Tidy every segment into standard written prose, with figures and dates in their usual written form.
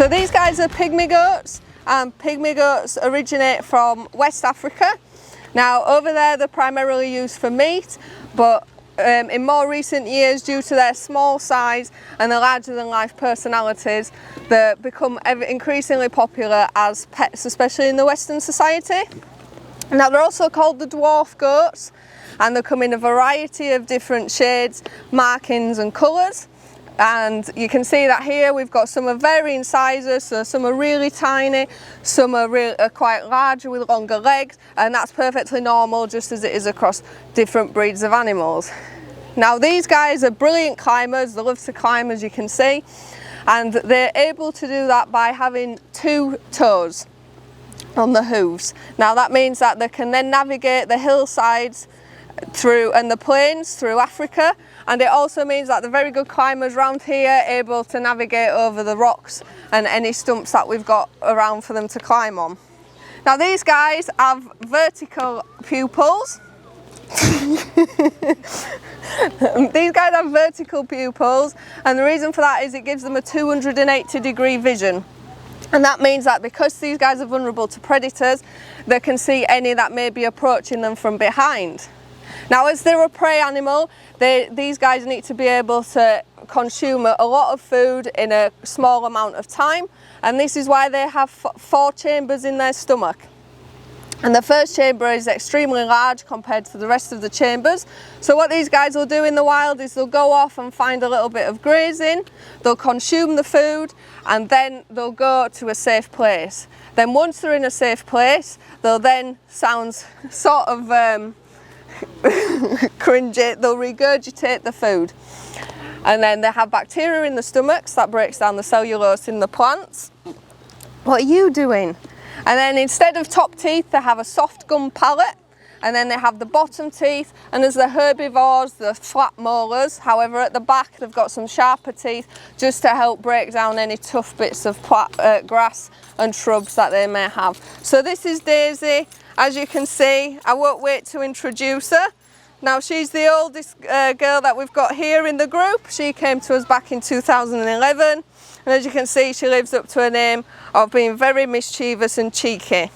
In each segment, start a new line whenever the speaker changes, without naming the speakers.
So these guys are pygmy goats, and pygmy goats originate from West Africa. Now over there they're primarily used for meat, but in more recent years, due to their small size and their larger than life personalities, they become increasingly popular as pets, especially in the Western society. Now they're also called the dwarf goats, and they come in a variety of different shades, markings and colours. And you can see that here we've got some of varying sizes, so some are really tiny, some are quite larger with longer legs, and that's perfectly normal, just as it is across different breeds of animals. Now these guys are brilliant climbers, they love to climb, as you can see, and they're able to do that by having 2 toes on the hooves. Now that means that they can then navigate the hillsides and the plains through Africa, and it also means that the very good climbers around here are able to navigate over the rocks and any stumps that we've got around for them to climb on. Now these guys have vertical pupils. These guys have vertical pupils, and the reason for that is it gives them a 280-degree vision. And that means that because these guys are vulnerable to predators, they can see any that may be approaching them from behind. Now as they're a prey animal, these guys need to be able to consume a lot of food in a small amount of time, and this is why they have 4 chambers in their stomach. And the first chamber is extremely large compared to the rest of the chambers. So what these guys will do in the wild is they'll go off and find a little bit of grazing, they'll consume the food, and then they'll go to a safe place. Then once they're in a safe place, they'll then, sounds sort of cringy, they'll regurgitate the food. And then they have bacteria in the stomachs that breaks down the cellulose in the plants. What are you doing? And then instead of top teeth, they have a soft gum palate, and then they have the bottom teeth, and as the herbivores, the flat molars. However, at the back they've got some sharper teeth just to help break down any tough bits of grass and shrubs that they may have. So this is Daisy. As you can see, I won't wait to introduce her. Now she's the oldest girl that we've got here in the group. She came to us back in 2011. And as you can see, she lives up to her name of being very mischievous and cheeky.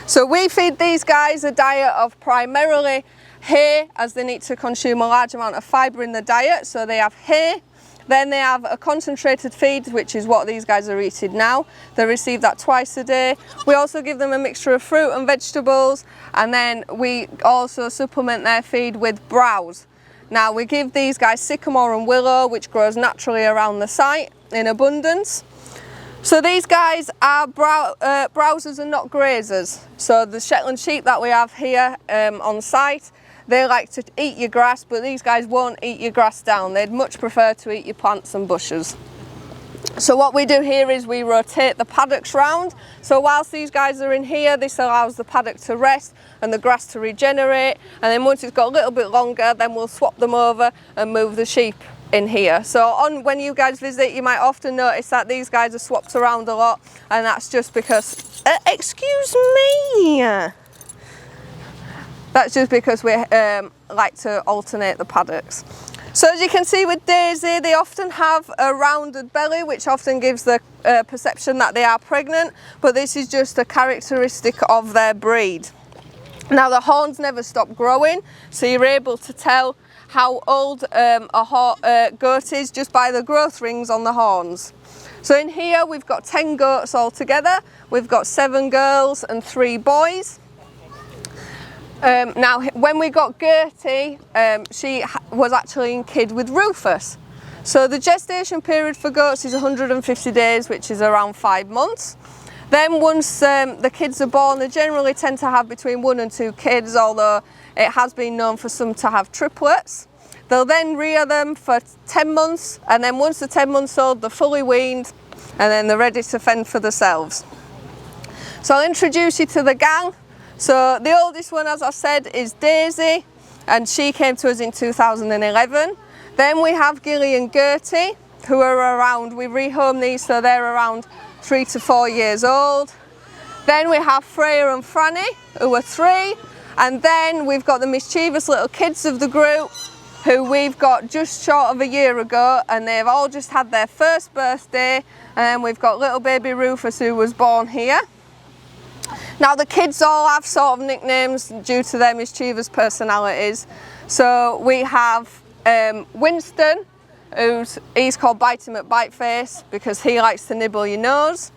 So we feed these guys a diet of primarily hay, as they need to consume a large amount of fibre in the diet. So they have hay, then they have a concentrated feed, which is what these guys are eating now. They receive that twice a day. We also give them a mixture of fruit and vegetables, and then we also supplement their feed with browse. Now we give these guys sycamore and willow, which grows naturally around the site in abundance. So these guys are browsers and not grazers. So the Shetland sheep that we have here on site, they like to eat your grass, but these guys won't eat your grass down. They'd much prefer to eat your plants and bushes. So what we do here is we rotate the paddocks round. So whilst these guys are in here, this allows the paddock to rest and the grass to regenerate. And then once it's got a little bit longer, then we'll swap them over and move the sheep in here. So when you guys visit, you might often notice that these guys are swapped around a lot, and that's just because, excuse me, that's just because we like to alternate the paddocks. So as you can see with Daisy, they often have a rounded belly, which often gives the perception that they are pregnant, but this is just a characteristic of their breed. Now the horns never stop growing, so you're able to tell how old a goat is just by the growth rings on the horns. So in here we've got 10 goats altogether. We've got 7 girls and 3 boys. Now when we got Gertie, she was actually in kid with Rufus. So the gestation period for goats is 150 days, which is around 5 months. Then once the kids are born, they generally tend to have between 1 and 2 kids, although it has been known for some to have triplets. They'll then rear them for 10 months, and then once they're 10 months old, they're fully weaned, and then they're ready to fend for themselves. So I'll introduce you to the gang. So the oldest one, as I said, is Daisy, and she came to us in 2011. Then we have Gilly and Gertie, who are around, we rehome these so they're around 3 to 4 years old. Then we have Freya and Franny, who are 3. And then we've got the mischievous little kids of the group, who we've got just short of a year ago, and they've all just had their first birthday. And we've got little baby Rufus, who was born here. Now the kids all have sort of nicknames due to their mischievous personalities. So we have Winston, he's called Bitey McBiteface because he likes to nibble your nose.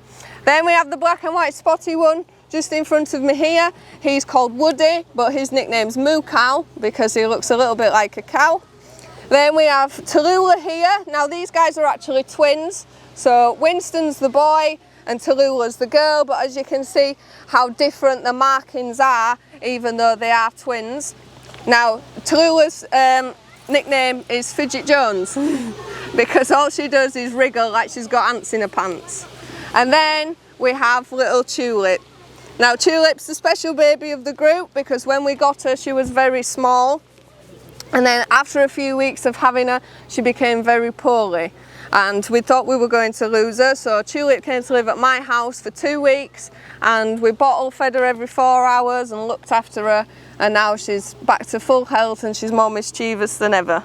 Then we have the black and white spotty one just in front of me here. He's called Woody, but his nickname's Moo Cow because he looks a little bit like a cow. Then we have Tallulah here. Now these guys are actually twins. So Winston's the boy and Tallulah's the girl, but as you can see how different the markings are, even though they are twins. Now Tallulah's nickname is Fidget Jones because all she does is wriggle like she's got ants in her pants. And then we have little Tulip. Now Tulip's the special baby of the group because when we got her she was very small, and then after a few weeks of having her she became very poorly and we thought we were going to lose her, so Tulip came to live at my house for 2 weeks and we bottle fed her every 4 hours and looked after her, and now she's back to full health and she's more mischievous than ever.